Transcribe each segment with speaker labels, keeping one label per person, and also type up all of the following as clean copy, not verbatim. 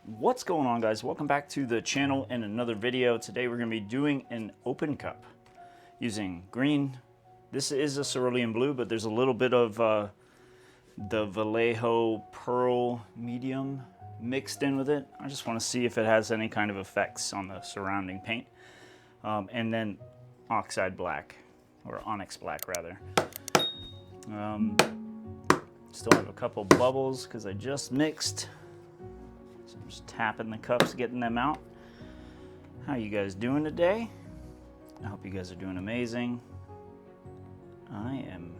Speaker 1: What's going on, guys? Welcome back to the channel and another video. Today we're going to be doing an open cup using green. This is a cerulean blue, but there's a little bit of the Vallejo pearl medium mixed in with it. I just want to see if it has any kind of effects on the surrounding paint. And then oxide black, or onyx black rather. Still have a couple bubbles because I just mixed. So I'm just tapping the cups, getting them out. How you guys doing today? I hope you guys are doing amazing. I am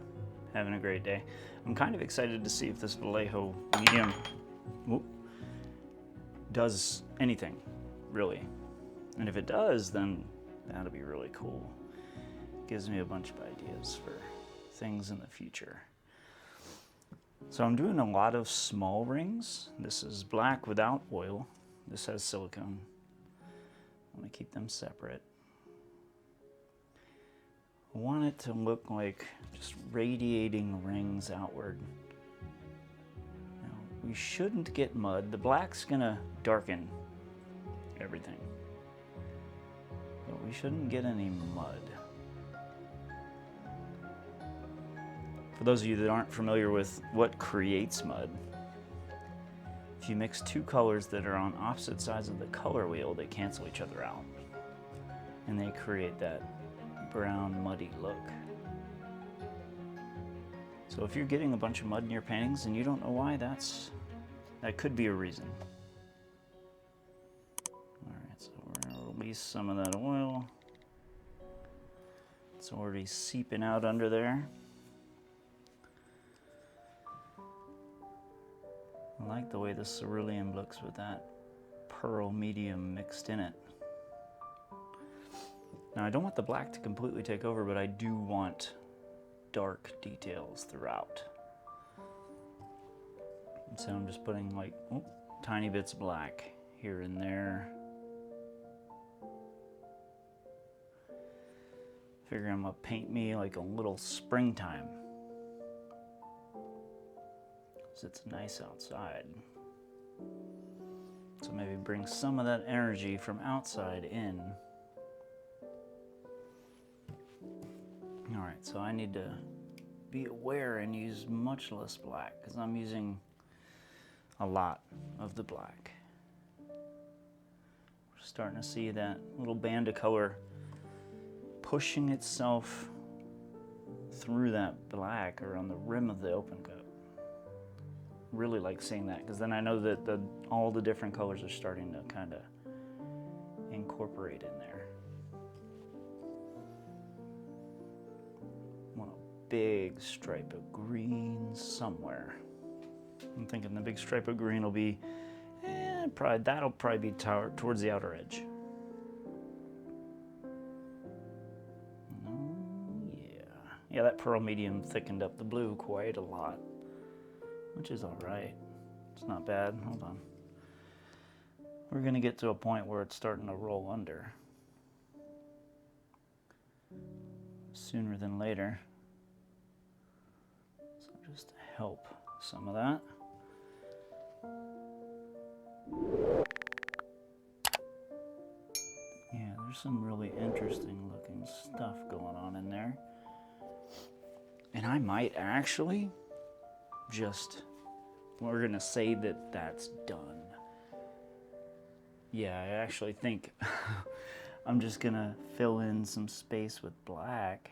Speaker 1: having a great day. I'm kind of excited to see if this Vallejo medium does anything, really. And if it does, then that'll be really cool. Gives me a bunch of ideas for things in the future. So I'm doing a lot of small rings. This is black without oil. This has silicone. I want to keep them separate. I want it to look like just radiating rings outward. Now, we shouldn't get mud. The black's gonna darken everything. But we shouldn't get any mud. For those of you that aren't familiar with what creates mud, if you mix two colors that are on opposite sides of the color wheel, they cancel each other out. And they create that brown, muddy look. So if you're getting a bunch of mud in your paintings and you don't know why, that could be a reason. Alright, so we're going to release some of that oil. It's already seeping out under there. I like the way the cerulean looks with that pearl medium mixed in it. Now I don't want the black to completely take over, but I do want dark details throughout. And so I'm just putting like tiny bits of black here and there. Figure I'm gonna paint me like a little springtime. It's nice outside. So maybe bring some of that energy from outside in. Alright, so I need to be aware and use much less black because I'm using a lot of the black. We're starting to see that little band of color pushing itself through that black around the rim of the open cup. Really like seeing that because then I know that all the different colors are starting to kind of incorporate in there. I want a big stripe of green somewhere. I'm thinking the big stripe of green will be, that'll probably be towards the outer edge. Oh yeah. Yeah, that pearl medium thickened up the blue quite a lot. Which is all right. It's not bad. Hold on. We're going to get to a point where it's starting to roll under. Sooner than later. So just to help some of that. Yeah, there's some really interesting looking stuff going on in there. And I might actually we're gonna say that that's done. Yeah, I actually think I'm just gonna fill in some space with black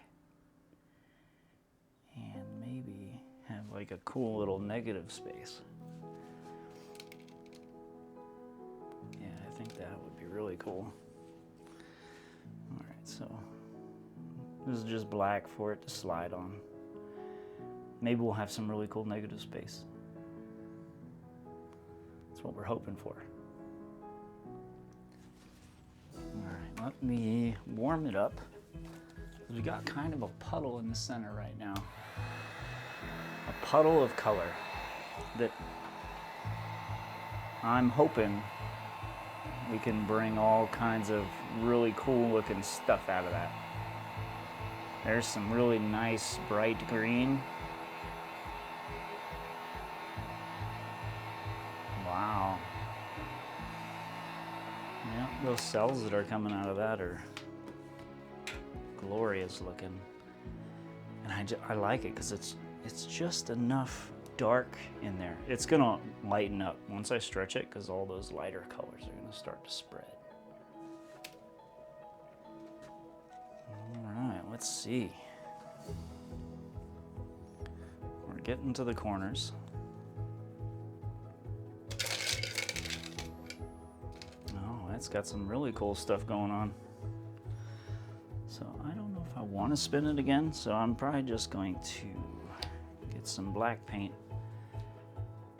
Speaker 1: and maybe have like a cool little negative space. Yeah, I think that would be really cool. All right, so this is just black for it to slide on. Maybe we'll have some really cool negative space. That's what we're hoping for. All right, let me warm it up. We got kind of a puddle in the center right now. A puddle of color that I'm hoping we can bring all kinds of really cool looking stuff out of that. There's some really nice bright green. Wow. Those cells that are coming out of that are glorious looking. And I like it because it's just enough dark in there. It's gonna lighten up once I stretch it because all those lighter colors are gonna start to spread. All right, let's see. We're getting to the corners. Oh, that's got some really cool stuff going on. So I don't know if I want to spin it again, so I'm probably just going to get some black paint,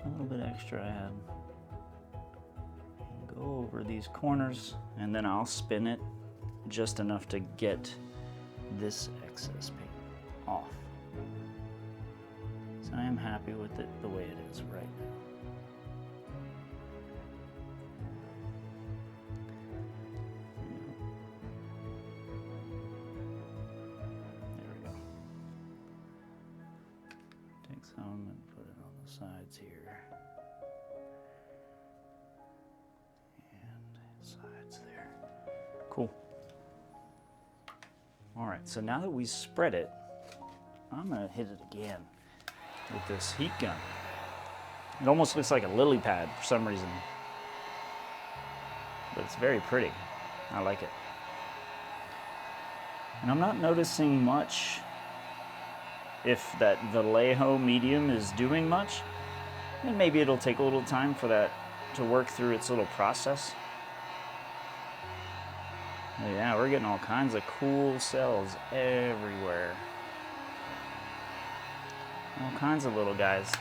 Speaker 1: a little bit extra I had, and go over these corners, and then I'll spin it just enough to get this excess paint off. So I am happy with it the way it is right now. Some and put it on the sides here, and sides there. Cool. All right, so now that we spread it, I'm gonna hit it again with this heat gun. It almost looks like a lily pad for some reason, but it's very pretty. I like it. And I'm not noticing much if that Vallejo medium is doing much, then maybe it'll take a little time for that to work through its little process. But yeah, we're getting all kinds of cool cells everywhere. All kinds of little guys.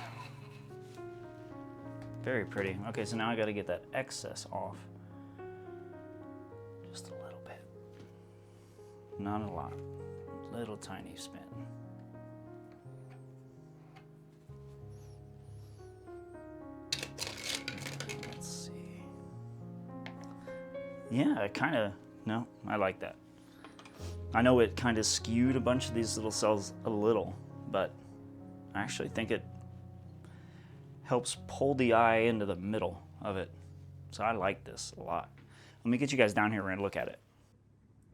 Speaker 1: Very pretty. Okay, so now I gotta get that excess off. Just a little bit. Not a lot. Little tiny spin. Yeah, it kind of, no, I like that. I know it kind of skewed a bunch of these little cells a little, but I actually think it helps pull the eye into the middle of it. So I like this a lot. Let me get you guys down here, we're gonna look at it.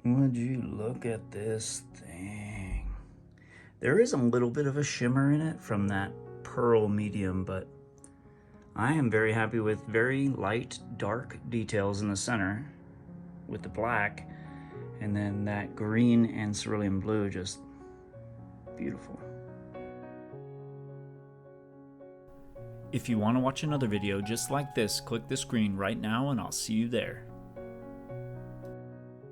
Speaker 1: Would you look at this thing? There is a little bit of a shimmer in it from that pearl medium, but I am very happy with very light, dark details in the center with the black, and then that green and cerulean blue, just beautiful. If you want to watch another video just like this, click the screen right now and I'll see you there.